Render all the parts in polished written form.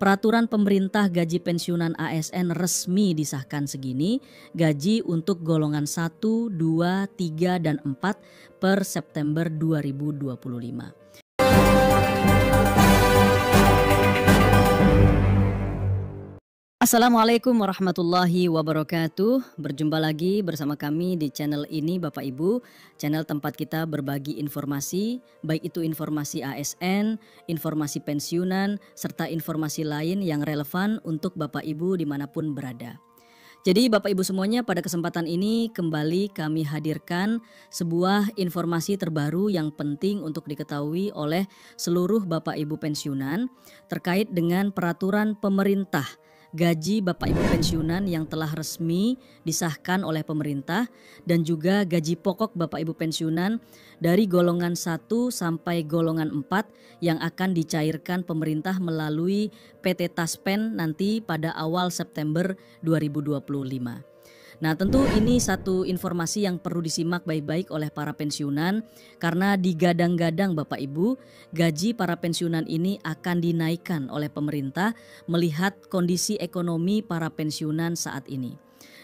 peraturan pemerintah gaji pensiunan ASN resmi disahkan segini, gaji untuk golongan 1, 2, 3, dan 4 per September 2025. Assalamualaikum warahmatullahi wabarakatuh. Berjumpa lagi bersama kami di channel ini Bapak Ibu, channel tempat kita berbagi informasi, baik itu informasi ASN, informasi pensiunan, serta informasi lain yang relevan untuk Bapak Ibu dimanapun berada. Jadi Bapak Ibu semuanya, pada kesempatan ini kembali kami hadirkan sebuah informasi terbaru yang penting untuk diketahui oleh seluruh Bapak Ibu pensiunan terkait dengan peraturan pemerintah gaji Bapak Ibu pensiunan yang telah resmi disahkan oleh pemerintah dan juga gaji pokok Bapak Ibu pensiunan dari golongan 1 sampai golongan 4 yang akan dicairkan pemerintah melalui PT Taspen nanti pada awal September 2025. Nah, tentu ini satu informasi yang perlu disimak baik-baik oleh para pensiunan karena digadang-gadang Bapak Ibu, gaji para pensiunan ini akan dinaikkan oleh pemerintah melihat kondisi ekonomi para pensiunan saat ini.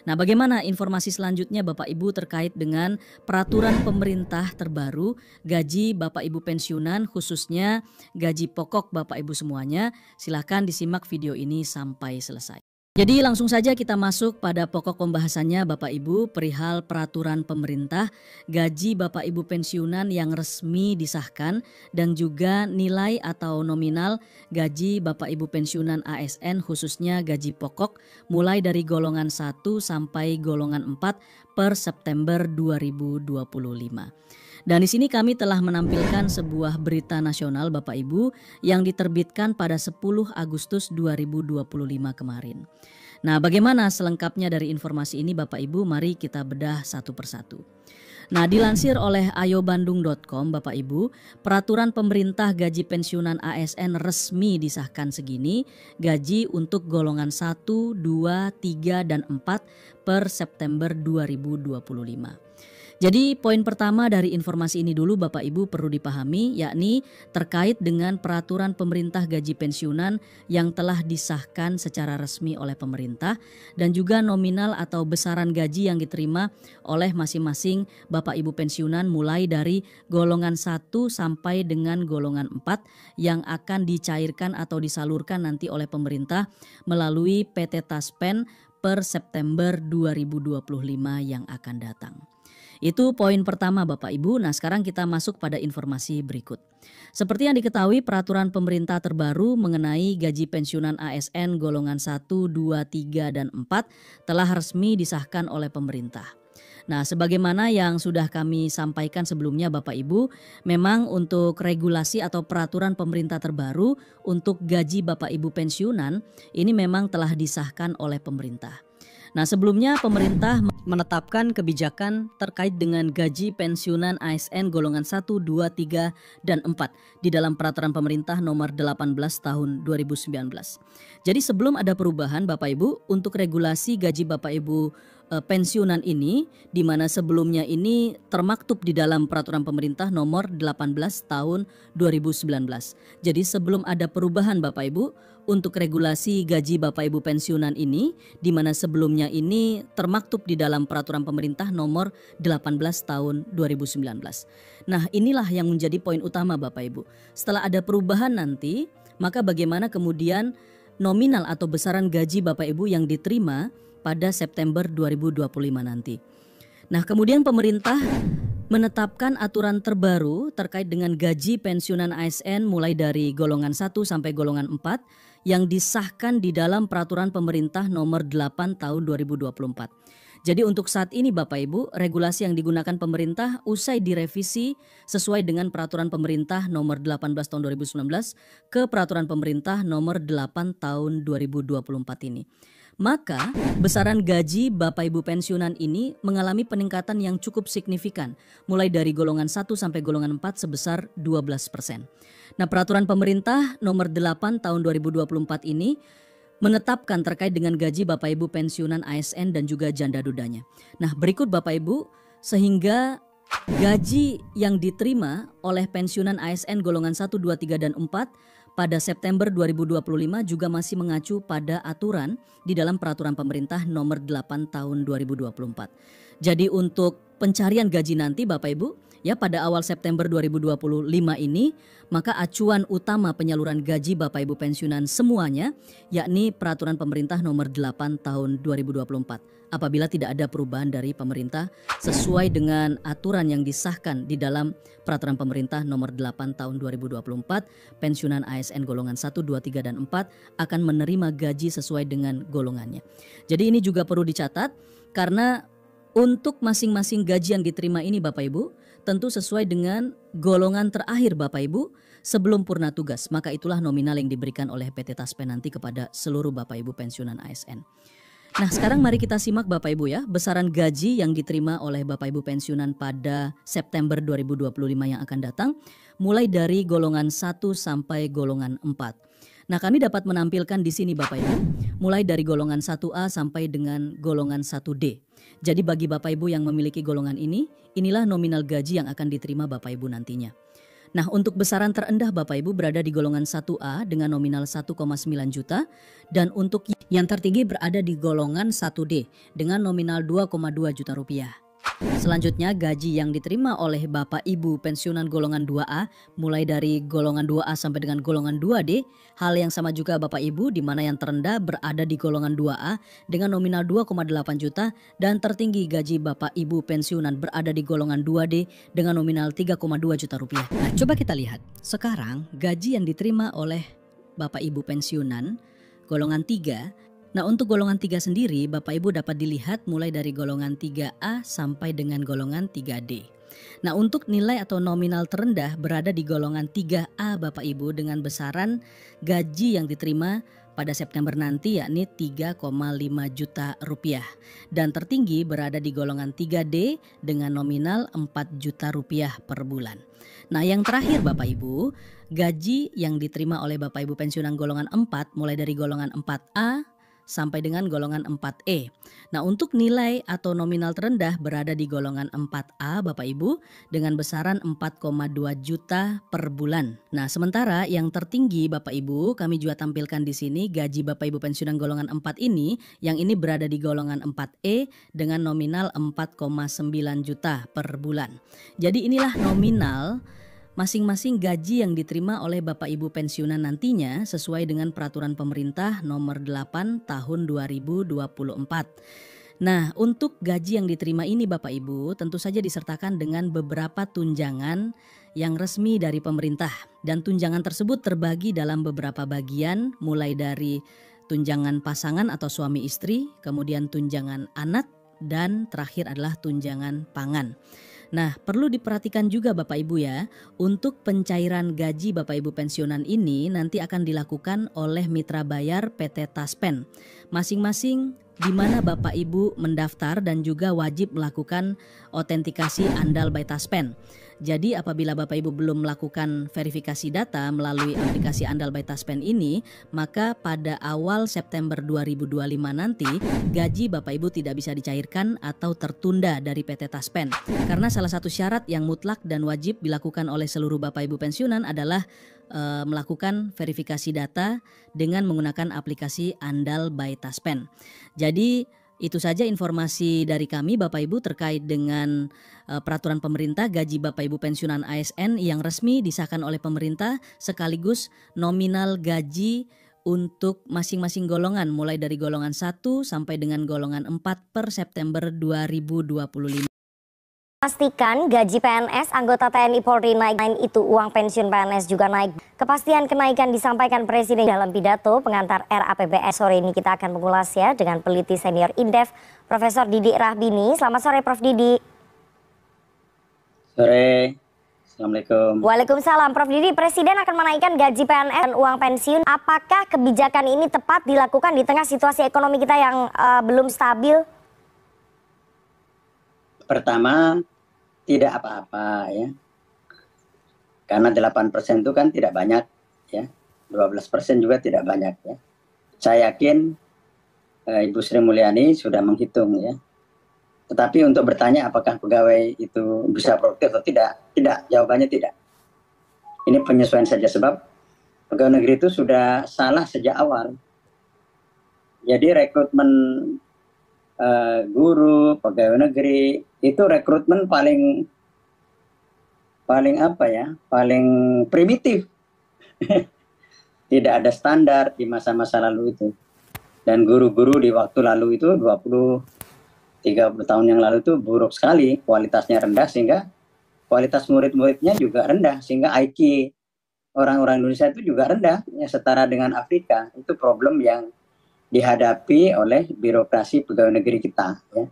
Nah, bagaimana informasi selanjutnya Bapak Ibu terkait dengan peraturan pemerintah terbaru gaji Bapak Ibu pensiunan, khususnya gaji pokok Bapak Ibu semuanya? Silakan disimak video ini sampai selesai. Jadi langsung saja kita masuk pada pokok pembahasannya Bapak Ibu perihal peraturan pemerintah gaji Bapak Ibu pensiunan yang resmi disahkan dan juga nilai atau nominal gaji Bapak Ibu pensiunan ASN khususnya gaji pokok mulai dari golongan 1 sampai golongan 4 per September 2025. Dan di sini kami telah menampilkan sebuah berita nasional Bapak Ibu yang diterbitkan pada 10 Agustus 2025 kemarin. Nah, bagaimana selengkapnya dari informasi ini Bapak Ibu? Mari kita bedah satu persatu. Nah, dilansir oleh ayobandung.com Bapak Ibu, peraturan pemerintah gaji pensiunan ASN resmi disahkan segini, gaji untuk golongan 1, 2, 3, dan 4 per September 2025. Jadi poin pertama dari informasi ini dulu Bapak Ibu perlu dipahami, yakni terkait dengan peraturan pemerintah gaji pensiunan yang telah disahkan secara resmi oleh pemerintah dan juga nominal atau besaran gaji yang diterima oleh masing-masing Bapak Ibu pensiunan mulai dari golongan 1 sampai dengan golongan 4 yang akan dicairkan atau disalurkan nanti oleh pemerintah melalui PT Taspen per September 2025 yang akan datang. Itu poin pertama Bapak Ibu. Nah, sekarang kita masuk pada informasi berikut. Seperti yang diketahui, peraturan pemerintah terbaru mengenai gaji pensiunan ASN golongan 1, 2, 3, dan 4 telah resmi disahkan oleh pemerintah. Nah, sebagaimana yang sudah kami sampaikan sebelumnya Bapak Ibu, memang untuk regulasi atau peraturan pemerintah terbaru untuk gaji Bapak Ibu pensiunan ini memang telah disahkan oleh pemerintah. Nah, sebelumnya pemerintah menetapkan kebijakan terkait dengan gaji pensiunan ASN golongan 1, 2, 3, dan 4 di dalam peraturan pemerintah nomor 18 tahun 2019. Jadi sebelum ada perubahan Bapak Ibu untuk regulasi gaji Bapak Ibu pensiunan ini, di mana sebelumnya ini termaktub di dalam peraturan pemerintah nomor 18 tahun 2019. Jadi sebelum ada perubahan Bapak Ibu untuk regulasi gaji Bapak Ibu pensiunan ini, di mana sebelumnya ini termaktub di dalam peraturan pemerintah nomor 18 tahun 2019. Nah, inilah yang menjadi poin utama Bapak Ibu. Setelah ada perubahan nanti, maka bagaimana kemudian nominal atau besaran gaji Bapak Ibu yang diterima pada September 2025 nanti. Nah, kemudian pemerintah menetapkan aturan terbaru terkait dengan gaji pensiunan ASN mulai dari golongan 1 sampai golongan 4 yang disahkan di dalam peraturan pemerintah nomor 8 tahun 2024. Jadi untuk saat ini Bapak Ibu, regulasi yang digunakan pemerintah usai direvisi sesuai dengan peraturan pemerintah nomor 18 tahun 2019 ke peraturan pemerintah nomor 8 tahun 2024 ini. Maka besaran gaji Bapak Ibu pensiunan ini mengalami peningkatan yang cukup signifikan mulai dari golongan 1 sampai golongan 4 sebesar 12%. Nah, peraturan pemerintah nomor 8 tahun 2024 ini menetapkan terkait dengan gaji Bapak Ibu pensiunan ASN dan juga janda dudanya. Nah, berikut Bapak Ibu, sehingga gaji yang diterima oleh pensiunan ASN golongan 1, 2, 3, dan 4 pada September 2025 juga masih mengacu pada aturan di dalam Peraturan Pemerintah Nomor 8 Tahun 2024. Jadi untuk pencarian gaji nanti Bapak Ibu, ya pada awal September 2025 ini, maka acuan utama penyaluran gaji Bapak Ibu pensiunan semuanya yakni Peraturan Pemerintah Nomor 8 Tahun 2024. Apabila tidak ada perubahan dari pemerintah sesuai dengan aturan yang disahkan di dalam Peraturan Pemerintah Nomor 8 Tahun 2024, pensiunan ASN golongan 1, 2, 3, dan 4 akan menerima gaji sesuai dengan golongannya. Jadi ini juga perlu dicatat karena untuk masing-masing gaji yang diterima ini Bapak Ibu tentu sesuai dengan golongan terakhir Bapak Ibu sebelum purna tugas. Maka itulah nominal yang diberikan oleh PT Taspen nanti kepada seluruh Bapak Ibu pensiunan ASN. Nah sekarang mari kita simak Bapak Ibu ya besaran gaji yang diterima oleh Bapak Ibu pensiunan pada September 2025 yang akan datang mulai dari golongan 1 sampai golongan 4. Nah kami dapat menampilkan di sini Bapak Ibu mulai dari golongan 1A sampai dengan golongan 1D. Jadi bagi Bapak Ibu yang memiliki golongan ini, inilah nominal gaji yang akan diterima Bapak Ibu nantinya. Nah untuk besaran terendah Bapak Ibu berada di golongan 1A dengan nominal 1,9 juta dan untuk yang tertinggi berada di golongan 1D dengan nominal 2,2 juta rupiah. Selanjutnya gaji yang diterima oleh Bapak Ibu pensiunan golongan 2A mulai dari golongan 2A sampai dengan golongan 2D. Hal yang sama juga Bapak Ibu di mana yang terendah berada di golongan 2A dengan nominal 2,8 juta dan tertinggi gaji Bapak Ibu pensiunan berada di golongan 2D dengan nominal 3,2 juta rupiah. Nah, coba kita lihat sekarang gaji yang diterima oleh Bapak Ibu pensiunan golongan 3. Nah untuk golongan 3 sendiri Bapak Ibu dapat dilihat mulai dari golongan 3A sampai dengan golongan 3D. Nah untuk nilai atau nominal terendah berada di golongan 3A Bapak Ibu dengan besaran gaji yang diterima pada September nanti yakni 3,5 juta rupiah. Dan tertinggi berada di golongan 3D dengan nominal 4 juta rupiah per bulan. Nah yang terakhir Bapak Ibu, gaji yang diterima oleh Bapak Ibu pensiunan golongan 4 mulai dari golongan 4A sampai dengan golongan 4E. Nah untuk nilai atau nominal terendah berada di golongan 4A Bapak Ibu dengan besaran 4,2 juta per bulan. Nah sementara yang tertinggi Bapak Ibu kami juga tampilkan di sini gaji Bapak Ibu pensiunan golongan 4 ini yang ini berada di golongan 4E dengan nominal 4,9 juta per bulan. Jadi inilah nominal masing-masing gaji yang diterima oleh Bapak Ibu pensiunan nantinya sesuai dengan Peraturan Pemerintah Nomor 8 Tahun 2024. Nah, untuk gaji yang diterima ini Bapak Ibu tentu saja disertakan dengan beberapa tunjangan yang resmi dari pemerintah. Dan tunjangan tersebut terbagi dalam beberapa bagian mulai dari tunjangan pasangan atau suami istri, kemudian tunjangan anak, dan terakhir adalah tunjangan pangan. Nah, perlu diperhatikan juga Bapak Ibu ya, untuk pencairan gaji Bapak Ibu pensiunan ini nanti akan dilakukan oleh mitra bayar PT Taspen. Masing-masing di mana Bapak Ibu mendaftar dan juga wajib melakukan autentikasi andal by Taspen. Jadi apabila Bapak Ibu belum melakukan verifikasi data melalui aplikasi andal by Taspen ini, maka pada awal September 2025 nanti gaji Bapak Ibu tidak bisa dicairkan atau tertunda dari PT Taspen. Karena salah satu syarat yang mutlak dan wajib dilakukan oleh seluruh Bapak Ibu pensiunan adalah melakukan verifikasi data dengan menggunakan aplikasi andal by Taspen. Jadi itu saja informasi dari kami Bapak Ibu terkait dengan peraturan pemerintah gaji Bapak Ibu pensiunan ASN yang resmi disahkan oleh pemerintah sekaligus nominal gaji untuk masing-masing golongan mulai dari golongan 1 sampai dengan golongan 4 per September 2025. Pastikan gaji PNS anggota TNI Polri naik, selain itu uang pensiun PNS juga naik. Kepastian kenaikan disampaikan Presiden dalam pidato pengantar RAPBN. Sore ini kita akan mengulas ya dengan peneliti senior Indef Profesor Didi Rahbini. Selamat sore Prof Didi. Sore, Assalamualaikum. Waalaikumsalam. Prof Didi, Presiden akan menaikkan gaji PNS dan uang pensiun. Apakah kebijakan ini tepat dilakukan di tengah situasi ekonomi kita yang belum stabil? Pertama, tidak apa-apa ya. Karena 8% itu kan tidak banyak ya. 12% juga tidak banyak ya. Saya yakin Ibu Sri Mulyani sudah menghitung ya. Tetapi untuk bertanya apakah pegawai itu bisa produktif atau tidak, jawabannya tidak. Ini penyesuaian saja sebab pegawai negeri itu sudah salah sejak awal. Jadi rekrutmen guru, pegawai negeri itu rekrutmen paling apa ya, paling primitif. Tidak ada standar di masa-masa lalu itu. Dan guru-guru di waktu lalu itu 20-30 tahun yang lalu itu buruk sekali, kualitasnya rendah sehingga kualitas murid-muridnya juga rendah, sehingga IQ orang-orang Indonesia itu juga rendah, ya, setara dengan Afrika. Itu problem yang dihadapi oleh birokrasi pegawai negeri kita. Ya.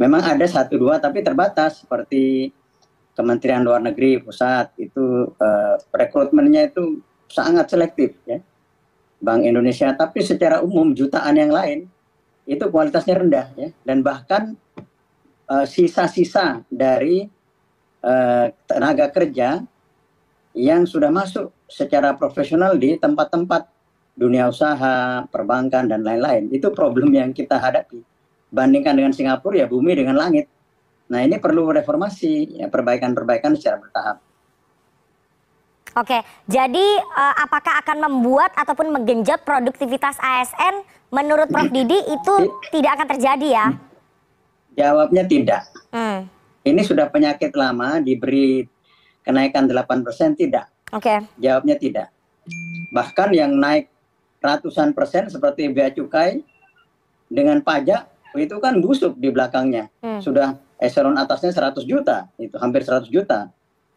Memang ada 1-2 tapi terbatas, seperti Kementerian Luar Negeri pusat itu rekrutmennya itu sangat selektif, ya. Bank Indonesia, tapi secara umum jutaan yang lain itu kualitasnya rendah, ya. Dan bahkan sisa-sisa dari tenaga kerja yang sudah masuk secara profesional di tempat-tempat dunia usaha, perbankan dan lain-lain. Itu problem yang kita hadapi. Bandingkan dengan Singapura, ya bumi dengan langit. Nah, ini perlu reformasi, ya, perbaikan-perbaikan secara bertahap. Oke, jadi apakah akan membuat ataupun menggenjot produktivitas ASN menurut Prof. Didi itu tidak akan terjadi ya? Jawabnya tidak. Ini sudah penyakit lama, diberi kenaikan 8% tidak. Oke. Jawabnya tidak. Bahkan yang naik ratusan persen seperti bea cukai dengan pajak itu kan busuk di belakangnya. Sudah eselon atasnya 100 juta, itu hampir 100 juta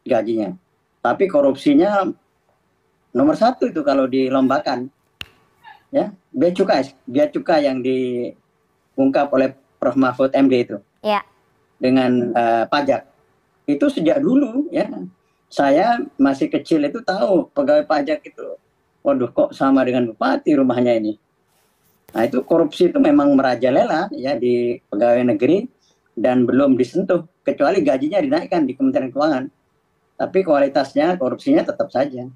gajinya. Tapi korupsinya nomor 1 itu kalau dilombakan. Ya, bea cukai yang diungkap oleh Prof. Mahfud MD itu. Ya. Dengan pajak. Itu sejak dulu, ya. Saya masih kecil itu tahu pegawai pajak itu. Waduh, kok sama dengan bupati rumahnya ini. Nah, itu korupsi itu memang merajalela, ya, di pegawai negeri dan belum disentuh, kecuali gajinya dinaikkan di Kementerian Keuangan. Tapi kualitasnya, korupsinya tetap saja.